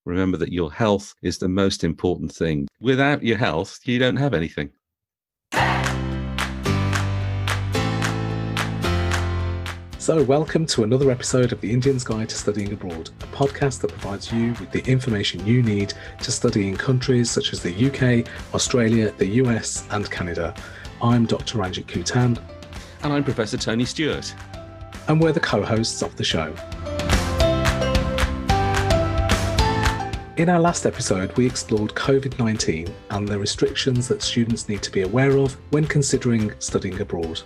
Remember that your health is the most important thing. Without your health, you don't have anything. So welcome to another episode of the Indian's Guide to Studying Abroad, a podcast that provides you with the information you need to study in countries such as the UK, Australia, the US and Canada. I'm Dr. Ranjit Kutan. And I'm Professor Tony Stewart. And we're the co-hosts of the show. In our last episode, we explored COVID-19 and the restrictions that students need to be aware of when considering studying abroad.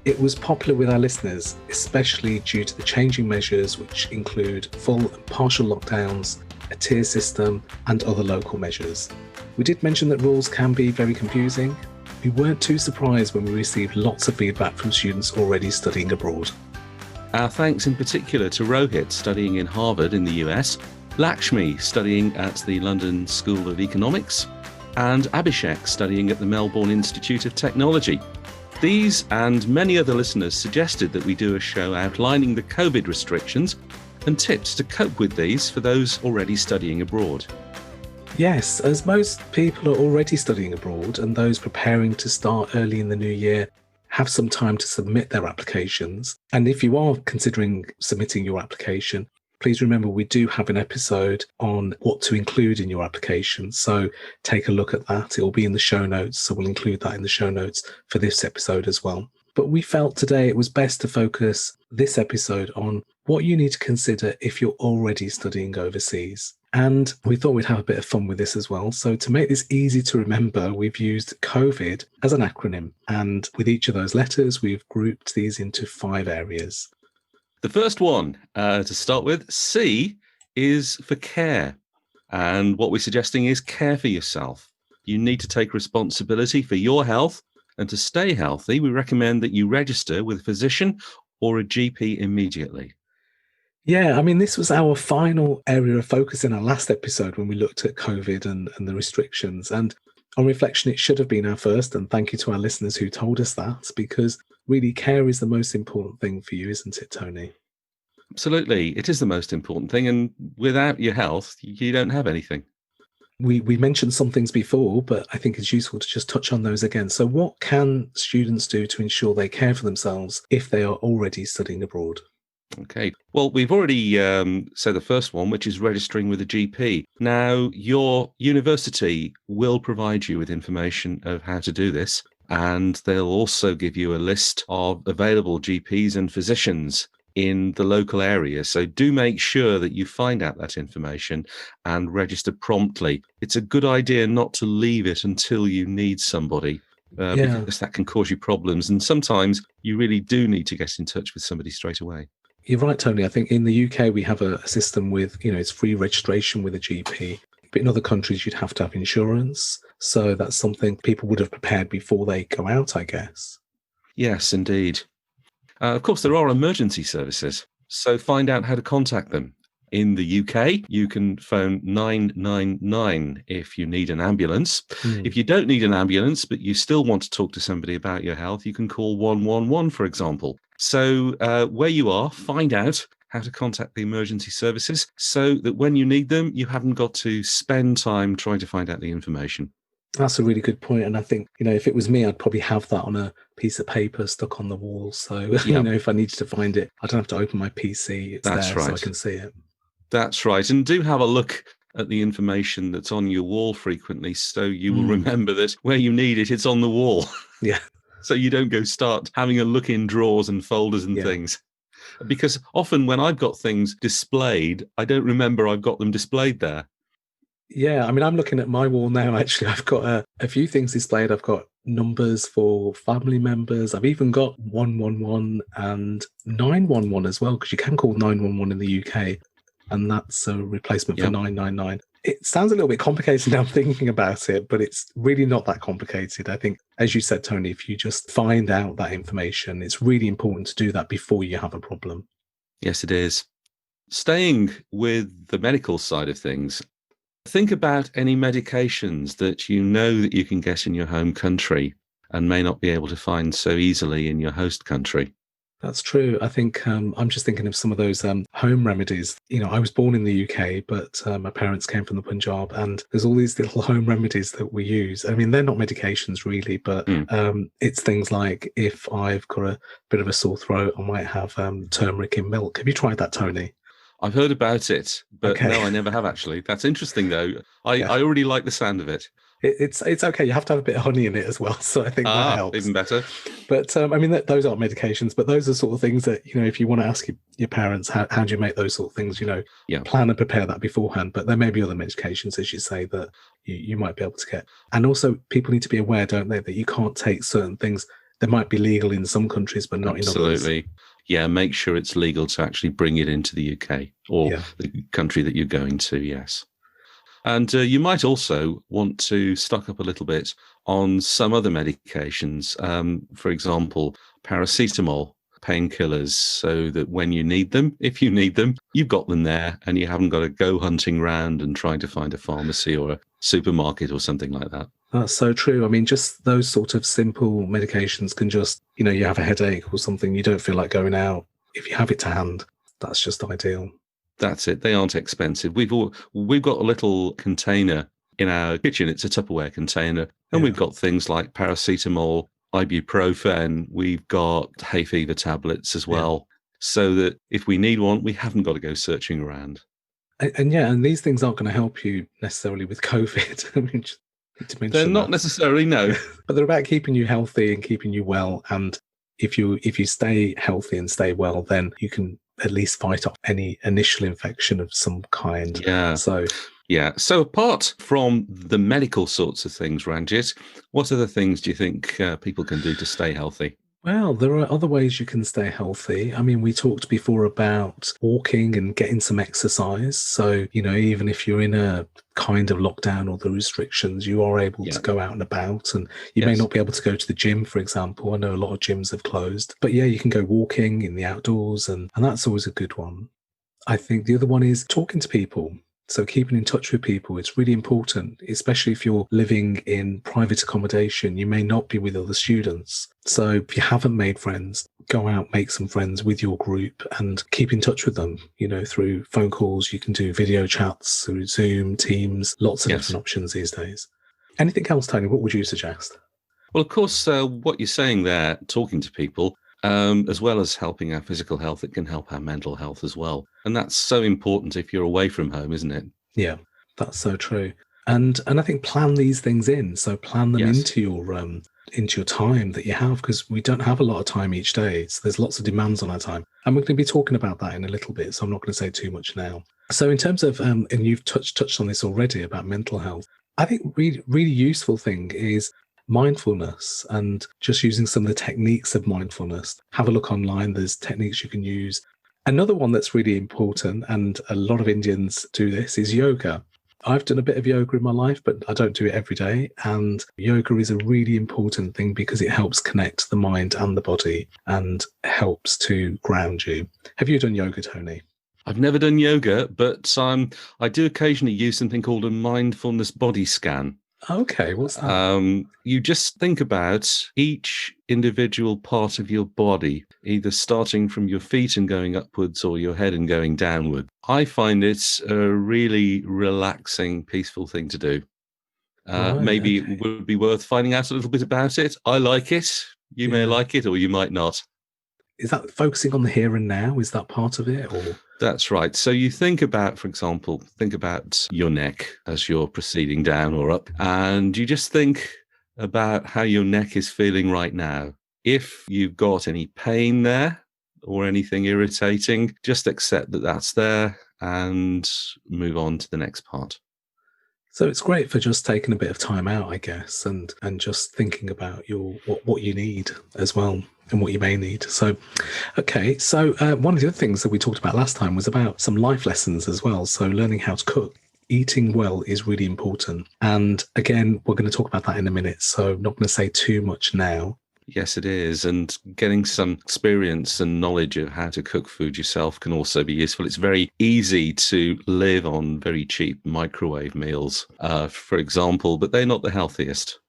It was popular with our listeners, especially due to the changing measures, which include full and partial lockdowns, a tier system, and other local measures. We did mention that rules can be very confusing. We weren't too surprised when we received lots of feedback from students already studying abroad. Our thanks in particular to Rohit, studying in Harvard in the US, Lakshmi, studying at the London School of Economics, and Abhishek, studying at the Melbourne Institute of Technology. These and many other listeners suggested that we do a show outlining the COVID restrictions and tips to cope with these for those already studying abroad. Yes, as most people are already studying abroad and those preparing to start early in the new year have some time to submit their applications. And if you are considering submitting your application, please remember we do have an episode on what to include in your application. So take a look at that. It will be in the show notes. So we'll include that in the show notes for this episode as well. But we felt today it was best to focus this episode on what you need to consider if you're already studying overseas. And we thought we'd have a bit of fun with this as well. So to make this easy to remember, we've used COVID as an acronym. And with each of those letters, we've grouped these into 5 areas. The first one to start with, C, is for care. And what we're suggesting is care for yourself. You need to take responsibility for your health. And to stay healthy, we recommend that you register with a physician or a GP immediately. Yeah, I mean, this was our final area of focus in our last episode when we looked at COVID and the restrictions. And on reflection, it should have been our first. And thank you to our listeners who told us that, because really care is the most important thing for you, isn't it, Tony? Absolutely. It is the most important thing. And without your health, you don't have anything. We mentioned some things before, but I think it's useful to just touch on those again. So what can students do to ensure they care for themselves if they are already studying abroad? Okay. Well, we've already said the first one, which is registering with a GP. Now, your university will provide you with information of how to do this, and they'll also give you a list of available GPs and physicians in the local area. So do make sure that you find out that information and register promptly. It's a good idea not to leave it until you need somebody, because that can cause you problems. And sometimes you really do need to get in touch with somebody straight away. You're right, Tony. I think in the UK, we have a system with, it's free registration with a GP. But in other countries, you'd have to have insurance. So that's something people would have prepared before they go out, I guess. Yes, indeed. Of course, there are emergency services. So find out how to contact them. In the UK, you can phone 999 if you need an ambulance. If you don't need an ambulance, but you still want to talk to somebody about your health, you can call 111, for example. So where you are, find out how to contact the emergency services so that when you need them, you haven't got to spend time trying to find out the information. That's a really good point. And I think, if it was me, I'd probably have that on a piece of paper stuck on the wall. So, if I needed to find it, I don't have to open my PC. It's That's there right. So I can see it. That's right. And do have a look at the information that's on your wall frequently, so you will remember that where you need it, it's on the wall. Yeah. So you don't go start having a look in drawers and folders and things. Because often when I've got things displayed, I don't remember I've got them displayed there. Yeah, I mean, I'm looking at my wall now, actually. I've got a few things displayed. I've got numbers for family members. I've even got 111 and 911 as well, because you can call 911 in the UK, and that's a replacement for 999. It sounds a little bit complicated now thinking about it, but it's really not that complicated. I think, as you said, Tony, if you just find out that information, it's really important to do that before you have a problem. Yes, it is. Staying with the medical side of things, think about any medications that you know that you can get in your home country and may not be able to find so easily in your host country. That's true. I think I'm just thinking of some of those home remedies. I was born in the UK, but my parents came from the Punjab, and there's all these little home remedies that we use. I mean, they're not medications really, but it's things like if I've got a bit of a sore throat, I might have turmeric in milk. Have you tried that, Tony? I've heard about it, but Okay. no, I never have actually. That's interesting though. Yeah. I already like the sound of it. It's okay. You have to have a bit of honey in it as well, so I think that helps. Even better. But I mean, those aren't medications, but those are sort of things that if you want to ask your parents how do you make those sort of things, plan and prepare that beforehand. But there may be other medications, as you say, that you might be able to get. And also, people need to be aware, don't they, that you can't take certain things. They might be legal in some countries, but not in others. Absolutely. Yeah, make sure it's legal to actually bring it into the UK or the country that you're going to. Yes. And you might also want to stock up a little bit on some other medications. For example, paracetamol, painkillers, so that when you need them, if you need them, you've got them there and you haven't got to go hunting around and trying to find a pharmacy or a supermarket or something like that. That's so true. I mean, just those sort of simple medications can just, you have a headache or something, you don't feel like going out. If you have it to hand, that's just ideal. That's it. They aren't expensive. We've got a little container in our kitchen. It's a Tupperware container, and we've got things like paracetamol, ibuprofen. We've got hay fever tablets as well, so that if we need one, we haven't got to go searching around. And these things aren't going to help you necessarily with COVID. I mean, just to mention they're not necessarily, no, but they're about keeping you healthy and keeping you well. And if you stay healthy and stay well, then you can at least fight off any initial infection of some kind. Yeah. So apart from the medical sorts of things, Ranjit, what other things do you think people can do to stay healthy? Well, there are other ways you can stay healthy. I mean, we talked before about walking and getting some exercise. So, even if you're in a kind of lockdown or the restrictions, you are able to go out and about, and you may not be able to go to the gym, for example. I know a lot of gyms have closed, but you can go walking in the outdoors, and that's always a good one. I think the other one is talking to people. So keeping in touch with people, it's really important, especially if you're living in private accommodation. You may not be with other students. So if you haven't made friends, go out, make some friends with your group and keep in touch with them, through phone calls. You can do video chats through Zoom, Teams, lots of different options these days. Anything else, Tony? What would you suggest? Well, of course, what you're saying there, talking to people, as well as helping our physical health, it can help our mental health as well. And that's so important if you're away from home, isn't it? Yeah, that's so true. And I think plan these things in. So plan them into your time that you have, because we don't have a lot of time each day. So there's lots of demands on our time. And we're going to be talking about that in a little bit. So I'm not going to say too much now. So in terms of, and you've touched on this already about mental health, I think really, really useful thing is mindfulness and just using some of the techniques of mindfulness. Have a look online. There's techniques you can use. Another one that's really important, and a lot of Indians do this, is yoga. I've done a bit of yoga in my life, but I don't do it every day. And yoga is a really important thing because it helps connect the mind and the body and helps to ground you. Have you done yoga, Tony? I've never done yoga, but I do occasionally use something called a mindfulness body scan. Okay, what's that? You just think about each individual part of your body, either starting from your feet and going upwards or your head and going downward. I find it's a really relaxing, peaceful thing to do. Maybe it would be worth finding out a little bit about it. I like it. You may like it or you might not. Is that focusing on the here and now? Is that part of it? Or That's right. So you think about, for example, your neck as you're proceeding down or up, and you just think about how your neck is feeling right now. If you've got any pain there or anything irritating, just accept that that's there and move on to the next part. So it's great for just taking a bit of time out, I guess, and just thinking about what you need as well and what you may need. So, okay. So one of the other things that we talked about last time was about some life lessons as well. So learning how to cook. Eating well is really important. And again, we're going to talk about that in a minute. So I'm not going to say too much now. Yes, it is. And getting some experience and knowledge of how to cook food yourself can also be useful. It's very easy to live on very cheap microwave meals, for example, but they're not the healthiest.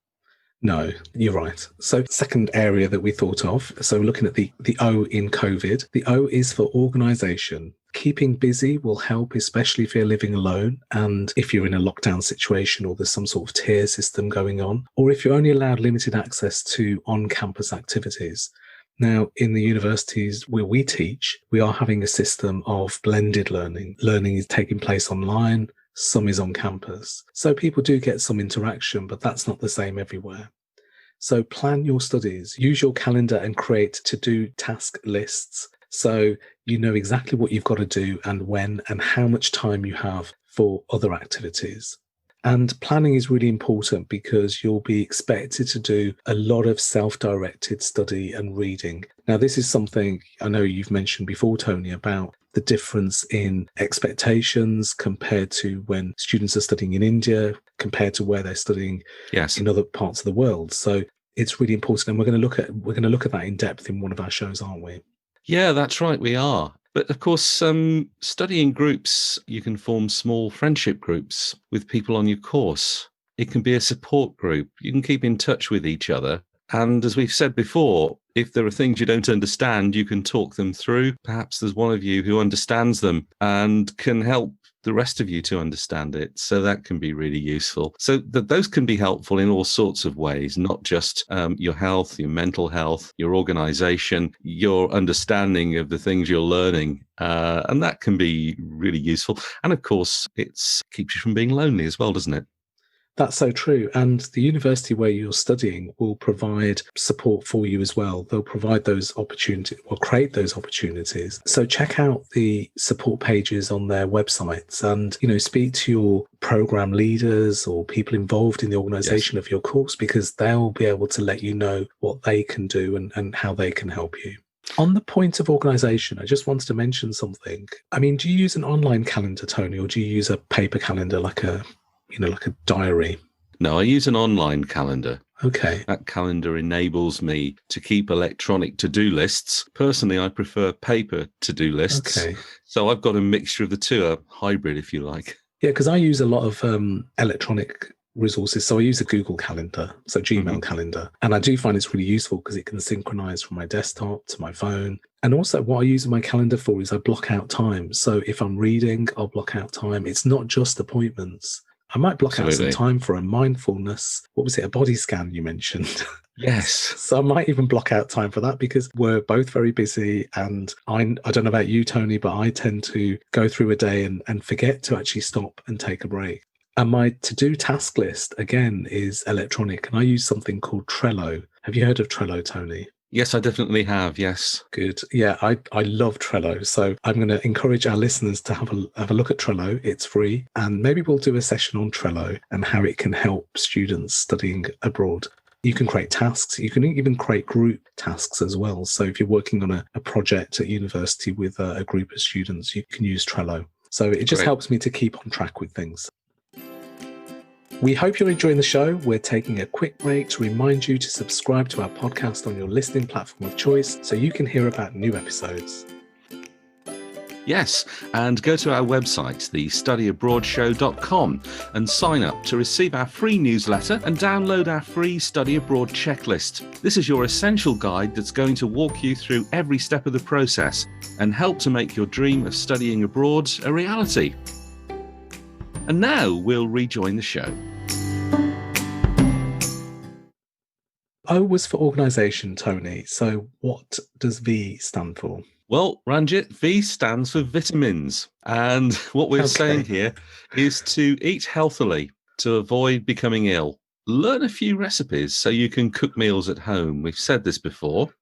No, you're right. So second area that we thought of, so looking at the O in COVID, the O is for organisation. Keeping busy will help, especially if you're living alone and if you're in a lockdown situation or there's some sort of tier system going on, or if you're only allowed limited access to on-campus activities. Now, in the universities where we teach, we are having a system of blended learning. Learning is taking place online, some is on campus. So people do get some interaction, but that's not the same everywhere. So plan your studies, use your calendar and create to-do task lists. So you know exactly what you've got to do and when and how much time you have for other activities. And planning is really important because you'll be expected to do a lot of self-directed study and reading. Now, this is something I know you've mentioned before, Tony, about the difference in expectations compared to when students are studying in India, compared to where they're studying in other parts of the world. So it's really important. And we're going to look at that in depth in one of our shows, aren't we? Yeah, that's right, we are. But of course, studying groups, you can form small friendship groups with people on your course. It can be a support group. You can keep in touch with each other. And as we've said before, if there are things you don't understand, you can talk them through. Perhaps there's one of you who understands them and can help the rest of you to understand it. So that can be really useful. So those can be helpful in all sorts of ways, not just your health, your mental health, your organization, your understanding of the things you're learning. And that can be really useful. And of course, it keeps you from being lonely as well, doesn't it? That's so true. And the university where you're studying will provide support for you as well. They'll provide those opportunities or create those opportunities. So check out the support pages on their websites and, speak to your program leaders or people involved in the organization of your course, because they'll be able to let you know what they can do and how they can help you. On the point of organisation, I just wanted to mention something. I mean, do you use an online calendar, Tony, or do you use a paper calendar like a diary? No, I use an online calendar. Okay. That calendar enables me to keep electronic to-do lists. Personally, I prefer paper to-do lists. Okay. So I've got a mixture of the two, a hybrid, if you like. Yeah, because I use a lot of electronic resources. So I use a Google Calendar, so Gmail Calendar. And I do find it's really useful because it can synchronize from my desktop to my phone. And also what I use my calendar for is I block out time. So if I'm reading, I'll block out time. It's not just appointments. I might block out some time for a mindfulness. What was it? A body scan you mentioned? Yes. So I might even block out time for that because we're both very busy. And I don't know about you, Tony, but I tend to go through a day and forget to actually stop and take a break. And my to-do task list, again, is electronic. And I use something called Trello. Have you heard of Trello, Tony? Yes, I definitely have. Yes. Good. Yeah, I love Trello. So I'm going to encourage our listeners to have a look at Trello. It's free. And maybe we'll do a session on Trello and how it can help students studying abroad. You can create tasks. You can even create group tasks as well. So if you're working on a project at university with a group of students, you can use Trello. So it just helps me to keep on track with things. We hope you're enjoying the show. We're taking a quick break to remind you to subscribe to our podcast on your listening platform of choice so you can hear about new episodes. Yes, and go to our website, thestudyabroadshow.com, and sign up to receive our free newsletter and download our free Study Abroad checklist. This is your essential guide that's going to walk you through every step of the process and help to make your dream of studying abroad a reality. And now we'll rejoin the show. O was for organisation, Tony. So what does V stand for? Well, Ranjit, V stands for vitamins. And what we're saying here is to eat healthily to avoid becoming ill. Learn a few recipes so you can cook meals at home. We've said this before.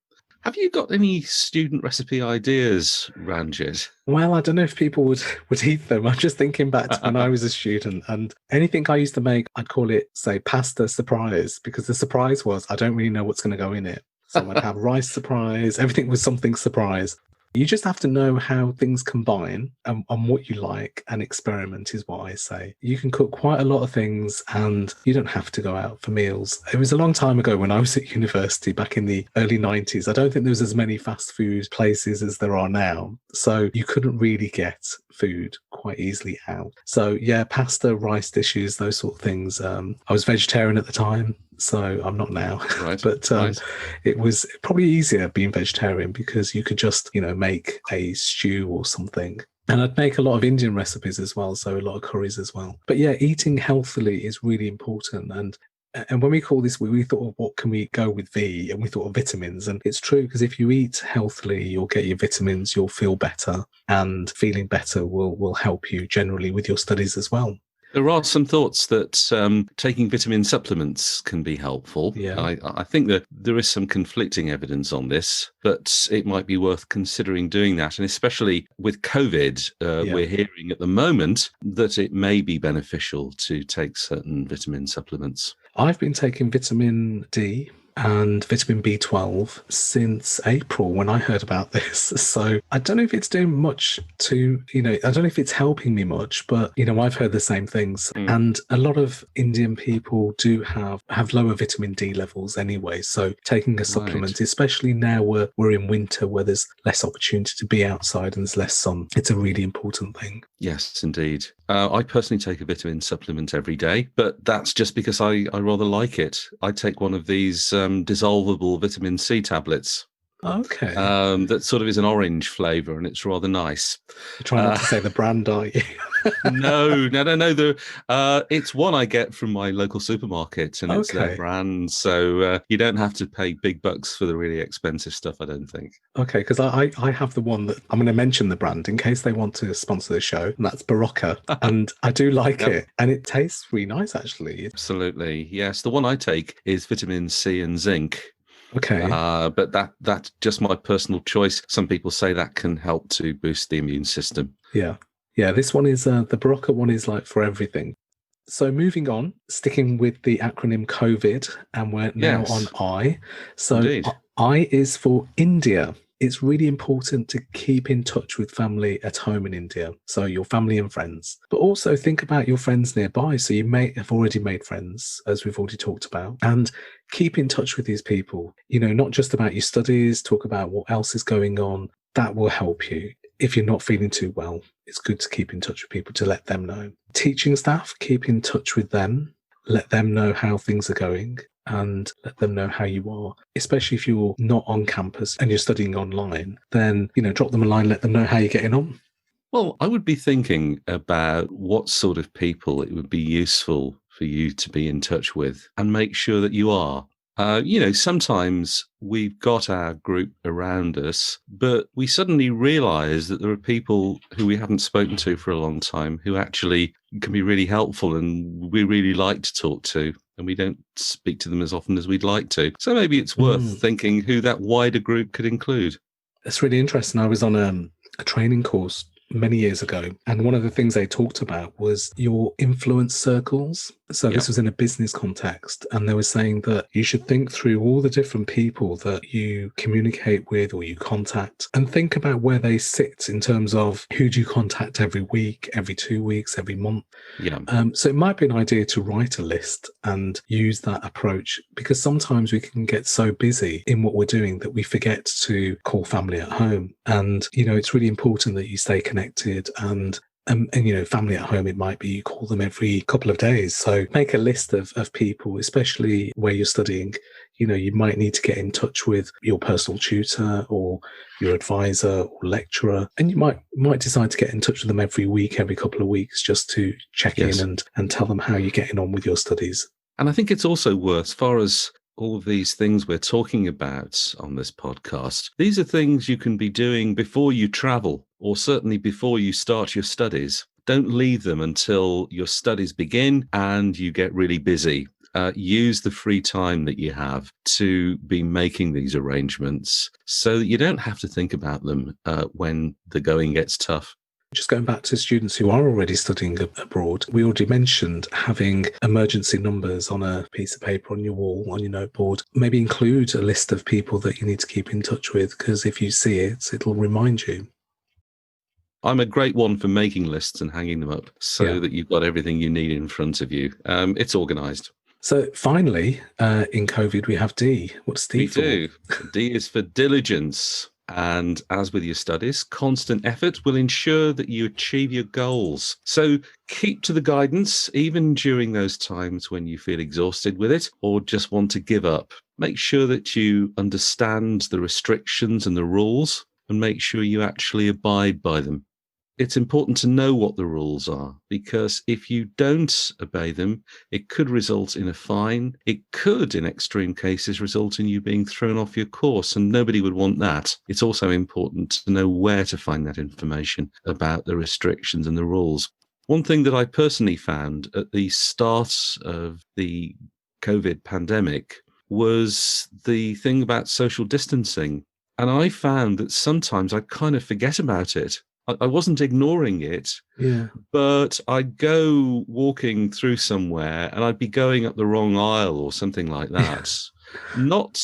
Have you got any student recipe ideas, Ranjit? Well, I don't know if people would eat them. I'm just thinking back to when I was a student, and anything I used to make, I'd call it, say, pasta surprise, because the surprise was I don't really know what's going to go in it. So I'd have rice surprise, everything was something surprise. You just have to know how things combine and what you like, and experiment is what I say. You can cook quite a lot of things and you don't have to go out for meals. It was a long time ago when I was at university back in the early 90s. I don't think there was as many fast food places as there are now. So you couldn't really get food quite easily out. So yeah, pasta, rice dishes, those sort of things. I was vegetarian at the time. so I'm not now. Right. But Right. it was probably easier being vegetarian because you could just, make a stew or something. And I'd make a lot of Indian recipes as well, so a lot of curries as well. But yeah, eating healthily is really important. And when we call this, we thought of what can we go with V, and we thought of vitamins. And it's true, because if you eat healthily, you'll get your vitamins, you'll feel better, and feeling better will help you generally with your studies as well. There are some thoughts that taking vitamin supplements can be helpful. Yeah. I think that there is some conflicting evidence on this, but it might be worth considering doing that. And especially with COVID, we're hearing at the moment that it may be beneficial to take certain vitamin supplements. I've been taking vitamin D and vitamin B12 since April when I heard about this. So I don't know if it's doing much to, I don't know if it's helping me much, but, I've heard the same things. And a lot of Indian people do have lower vitamin D levels anyway. So taking a supplement, especially now we're in winter where there's less opportunity to be outside and there's less sun, it's a really important thing. Yes, indeed. I personally take a vitamin supplement every day, but that's just because I rather like it. I take one of these dissolvable vitamin C tablets. Okay. That sort of is an orange flavour, and it's rather nice. You're trying not to say the brand, are you? No. It's one I get from my local supermarket, and it's their brand, so you don't have to pay big bucks for the really expensive stuff, I don't think. Okay, because I have the one that I'm going to mention the brand in case they want to sponsor the show, and that's Barocca, and I do like it, and it tastes really nice, actually. Absolutely, yes. The one I take is vitamin C and zinc. Okay. But that's just my personal choice. Some people say that can help to boost the immune system. Yeah. This one is the Barocca one is like for everything. So moving on, sticking with the acronym COVID, and we're now on I. So indeed. I is for India. It's really important to keep in touch with family at home in India, so your family and friends. But also think about your friends nearby. So you may have already made friends, as we've already talked about, and keep in touch with these people. Not just about your studies, talk about what else is going on. That will help you. If you're not feeling too well, it's good to keep in touch with people to let them know. Teaching staff, keep in touch with them, let them know how things are going, and let them know how you are. Especially if you're not on campus and you're studying online, then, drop them a line, let them know how you're getting on. Well, I would be thinking about what sort of people it would be useful for you to be in touch with, and make sure that you are. Sometimes we've got our group around us, but we suddenly realize that there are people who we haven't spoken to for a long time who actually can be really helpful and we really like to talk to, and we don't speak to them as often as we'd like to. So maybe it's worth thinking who that wider group could include. That's really interesting. I was on a training course many years ago, and one of the things they talked about was your influence circles. So this was in a business context, and they were saying that you should think through all the different people that you communicate with or you contact, and think about where they sit in terms of who do you contact every week, every 2 weeks, every month. So it might be an idea to write a list and use that approach, because sometimes we can get so busy in what we're doing that we forget to call family at home. And it's really important that you stay connected, and family at home, it might be you call them every couple of days. So make a list of people, especially where you're studying. You might need to get in touch with your personal tutor or your advisor or lecturer, and you might decide to get in touch with them every week, every couple of weeks, just to check in and tell them how you're getting on with your studies. And I think it's also worth, as far as all of these things we're talking about on this podcast, these are things you can be doing before you travel, or certainly before you start your studies. Don't leave them until your studies begin and you get really busy. Use the free time that you have to be making these arrangements so that you don't have to think about them when the going gets tough. Just going back to students who are already studying abroad, we already mentioned having emergency numbers on a piece of paper on your wall, on your noteboard. Maybe include a list of people that you need to keep in touch with, because if you see it, it'll remind you. I'm a great one for making lists and hanging them up so that you've got everything you need in front of you. It's organised. So finally, in COVID, we have D. What's D for? We do. D is for diligence. And as with your studies, constant effort will ensure that you achieve your goals. So keep to the guidance, even during those times when you feel exhausted with it or just want to give up. Make sure that you understand the restrictions and the rules and make sure you actually abide by them. It's important to know what the rules are, because if you don't obey them, it could result in a fine. It could, in extreme cases, result in you being thrown off your course, and nobody would want that. It's also important to know where to find that information about the restrictions and the rules. One thing that I personally found at the start of the COVID pandemic was the thing about social distancing. And I found that sometimes I kind of forget about it. I wasn't ignoring it, but I'd go walking through somewhere and I'd be going up the wrong aisle or something like that. Not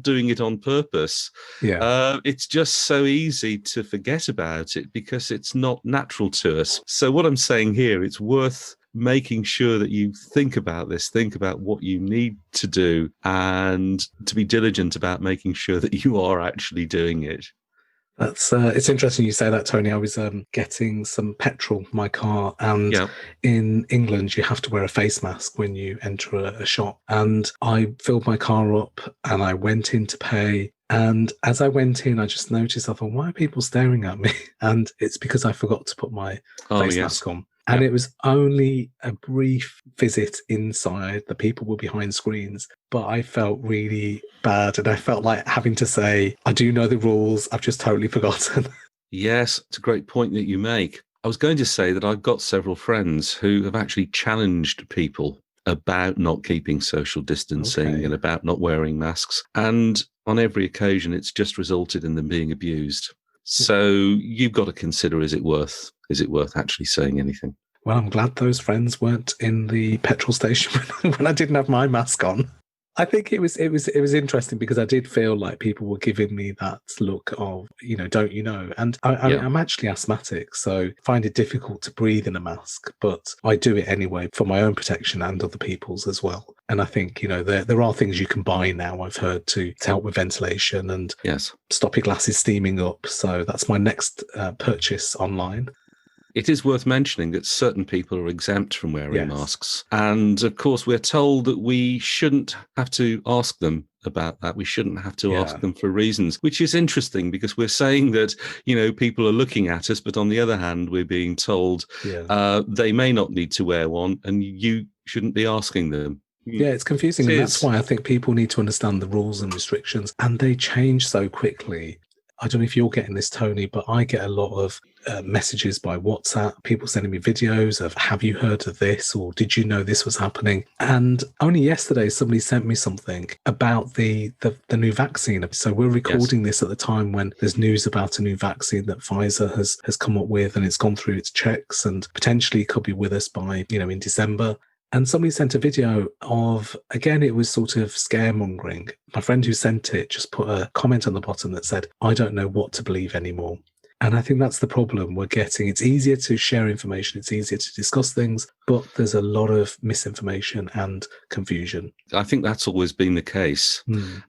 doing it on purpose. It's just so easy to forget about it because it's not natural to us. So what I'm saying here, it's worth making sure that you think about this, think about what you need to do, and to be diligent about making sure that you are actually doing it. That's it's interesting you say that, Tony. I was getting some petrol for my car, and in England you have to wear a face mask when you enter a shop. And I filled my car up and I went in to pay. And as I went in, I just noticed, I thought, why are people staring at me? And it's because I forgot to put my face mask on. And it was only a brief visit inside. The people were behind screens, but I felt really bad. And I felt like having to say, I do know the rules. I've just totally forgotten. Yes, it's a great point that you make. I was going to say that I've got several friends who have actually challenged people about not keeping social distancing and about not wearing masks. And on every occasion, it's just resulted in them being abused. So you've got to consider, is it worth actually saying anything? Well, I'm glad those friends weren't in the petrol station when I didn't have my mask on. I think it was interesting because I did feel like people were giving me that look of, don't you know? And I'm actually asthmatic, so I find it difficult to breathe in a mask, but I do it anyway for my own protection and other people's as well. And I think, there are things you can buy now, I've heard, to help with ventilation and stop your glasses steaming up. So that's my next purchase online. It is worth mentioning that certain people are exempt from wearing masks. And of course, we're told that we shouldn't have to ask them about that. We shouldn't have to ask them for reasons, which is interesting because we're saying that, people are looking at us, but on the other hand, we're being told they may not need to wear one and you shouldn't be asking them. Yeah, it's confusing. And that's why I think people need to understand the rules and restrictions, and they change so quickly. I don't know if you're getting this, Tony, but I get a lot of messages by WhatsApp, people sending me videos of, have you heard of this? Or did you know this was happening? And only yesterday, somebody sent me something about the new vaccine. So we're recording this at the time when there's news about a new vaccine that Pfizer has come up with, and it's gone through its checks and potentially could be with us by, in December. And somebody sent a video of, again, it was sort of scaremongering. My friend who sent it just put a comment on the bottom that said, I don't know what to believe anymore. And I think that's the problem we're getting. It's easier to share information. It's easier to discuss things, but there's a lot of misinformation and confusion. I think that's always been the case.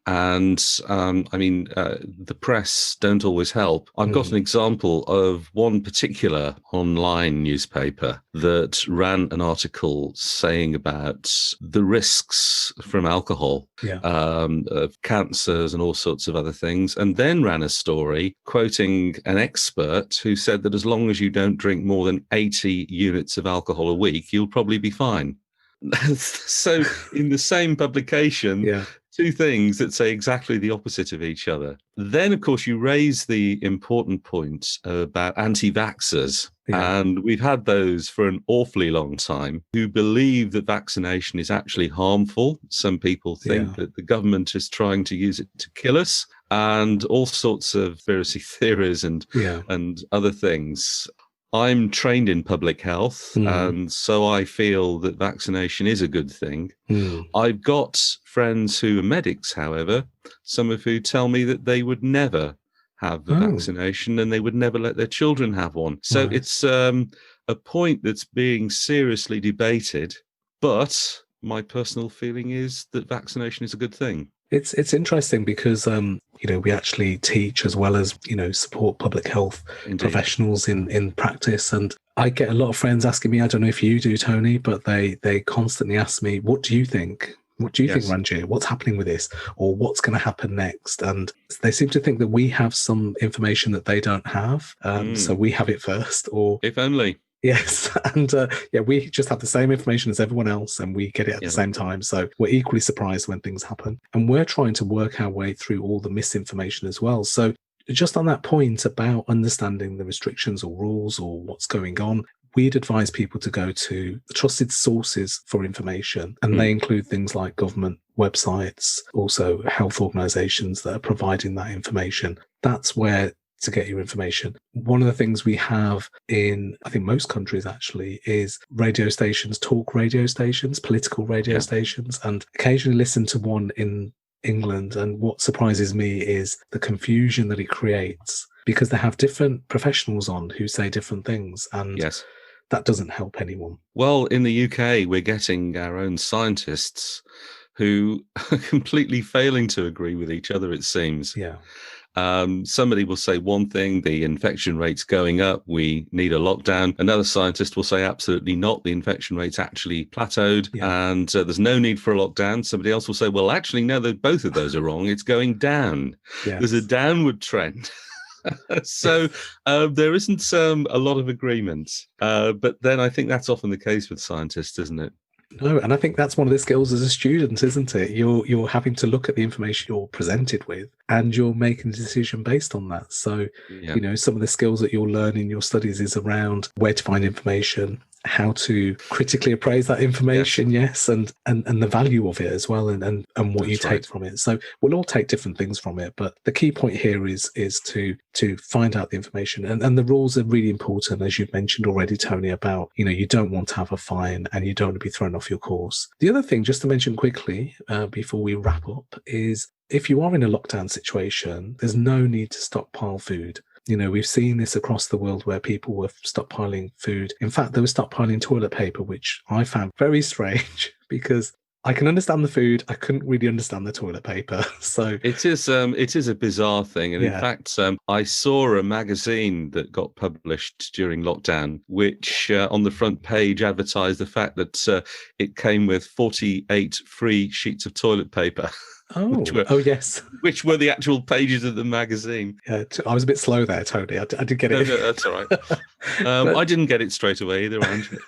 And the press don't always help. I've got an example of one particular online newspaper that ran an article saying about the risks from alcohol, of cancers and all sorts of other things, and then ran a story quoting an expert who said that as long as you don't drink more than 80 units of alcohol a week, you'll probably be fine. So in the same publication, two things that say exactly the opposite of each other. Then, of course, you raise the important point about anti-vaxxers. And we've had those for an awfully long time who believe that vaccination is actually harmful. Some people think that the government is trying to use it to kill us, and all sorts of conspiracy theories and other things. I'm trained in public health, and so I feel that vaccination is a good thing. I've got friends who are medics, however, some of who tell me that they would never have the vaccination and they would never let their children have one. So it's a point that's being seriously debated, but my personal feeling is that vaccination is a good thing. It's interesting because we actually teach as well as support public health Indeed. professionals in practice, and I get a lot of friends asking me, I don't know if you do, Tony, but they constantly ask me, what do you think? What do you think, Ranjit? What's happening with this? Or what's going to happen next? And they seem to think that we have some information that they don't have. So we have it first. Or if only. Yes. And we just have the same information as everyone else, and we get it at the same time. So we're equally surprised when things happen. And we're trying to work our way through all the misinformation as well. So just on that point about understanding the restrictions or rules or what's going on, we'd advise people to go to trusted sources for information. And they include things like government websites, also health organizations that are providing that information. That's where to get your information. One of the things we have in, I think most countries actually, is radio stations, talk radio stations, political radio stations, and occasionally listen to one in England. And what surprises me is the confusion that it creates, because they have different professionals on who say different things. And that doesn't help anyone. Well, in the UK, we're getting our own scientists who are completely failing to agree with each other, it seems. Yeah. Somebody will say one thing, the infection rate's going up, we need a lockdown. Another scientist will say absolutely not, the infection rate's actually plateaued and there's no need for a lockdown. Somebody else will say, well, actually, no, both of those are wrong. It's going down. Yes. There's a downward trend. So there isn't a lot of agreement. But then I think that's often the case with scientists, isn't it? No, and I think that's one of the skills as a student, isn't it? You're having to look at the information you're presented with, and you're making a decision based on that. So, some of the skills that you'll learn in your studies is around where to find information, how to critically appraise that information, and the value of it as well, and what you take from it. So we'll all take different things from it, but the key point here is to find out the information, and the rules are really important, as you've mentioned already, Tony, about you don't want to have a fine and you don't want to be thrown off your course. The other thing, just to mention quickly before we wrap up, is if you are in a lockdown situation, there's no need to stockpile food. We've seen this across the world where people were stockpiling food. In fact, they were stockpiling toilet paper, which I found very strange because I can understand the food. I couldn't really understand the toilet paper. So it is a bizarre thing. And in fact, I saw a magazine that got published during lockdown, which on the front page advertised the fact that it came with 48 free sheets of toilet paper. Yes. Which were the actual pages of the magazine. Yeah, I was a bit slow there, Tony. I did get it. No, that's all right. I didn't get it straight away either, Andrew.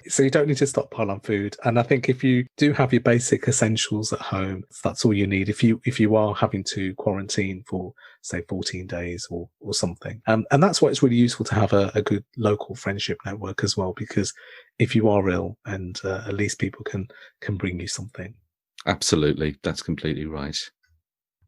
So you don't need to stockpile on food. And I think if you do have your basic essentials at home, that's all you need. If you are having to quarantine for, say, 14 days or something. And that's why it's really useful to have a good local friendship network as well, because if you are ill, and at least people can bring you something. Absolutely. That's completely right.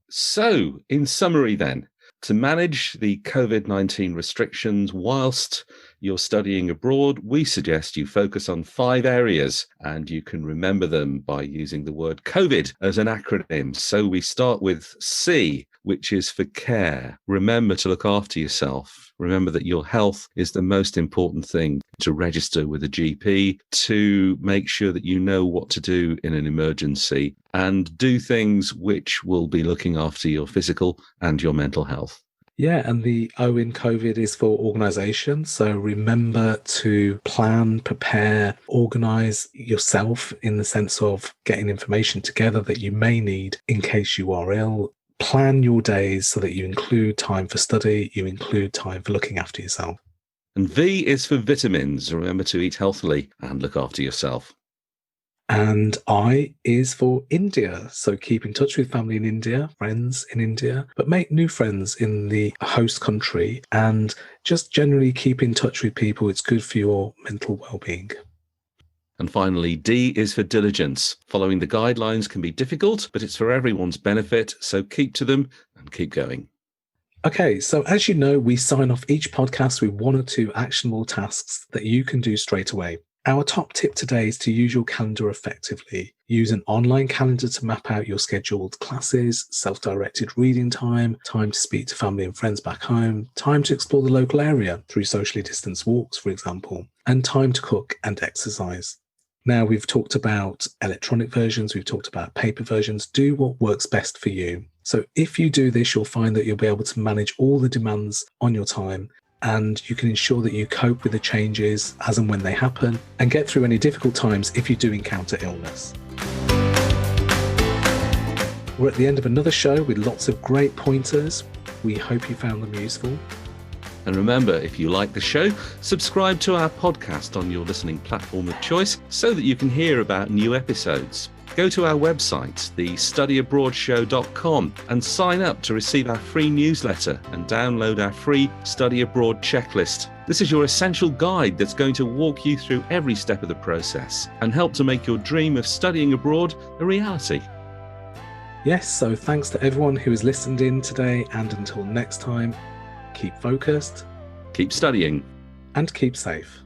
So, in summary then, to manage the COVID-19 restrictions whilst you're studying abroad, we suggest you focus on 5 areas, and you can remember them by using the word COVID as an acronym. So we start with C, which is for care. Remember to look after yourself. Remember that your health is the most important thing. To register with a GP, to make sure that you know what to do in an emergency, and do things which will be looking after your physical and your mental health. Yeah, and the O in COVID is for organisation. So remember to plan, prepare, organise yourself in the sense of getting information together that you may need in case you are ill. Plan your days so that you include time for study, you include time for looking after yourself. And V is for vitamins. Remember to eat healthily and look after yourself. And I is for India. So keep in touch with family in India, friends in India, but make new friends in the host country, and just generally keep in touch with people. It's good for your mental well-being. And finally, D is for diligence. Following the guidelines can be difficult, but it's for everyone's benefit. So keep to them and keep going. Okay, so as you know, we sign off each podcast with 1 or 2 actionable tasks that you can do straight away. Our top tip today is to use your calendar effectively. Use an online calendar to map out your scheduled classes, self-directed reading time, time to speak to family and friends back home, time to explore the local area through socially distanced walks, for example, and time to cook and exercise. Now, we've talked about electronic versions, we've talked about paper versions. Do what works best for you. So if you do this, you'll find that you'll be able to manage all the demands on your time, and you can ensure that you cope with the changes as and when they happen and get through any difficult times if you do encounter illness. We're at the end of another show with lots of great pointers. We hope you found them useful. And remember, if you like the show, subscribe to our podcast on your listening platform of choice so that you can hear about new episodes. Go to our website, thestudyabroadshow.com, and sign up to receive our free newsletter and download our free Study Abroad checklist. This is your essential guide that's going to walk you through every step of the process and help to make your dream of studying abroad a reality. Yes, so thanks to everyone who has listened in today, and until next time, keep focused, Keep studying, and keep safe.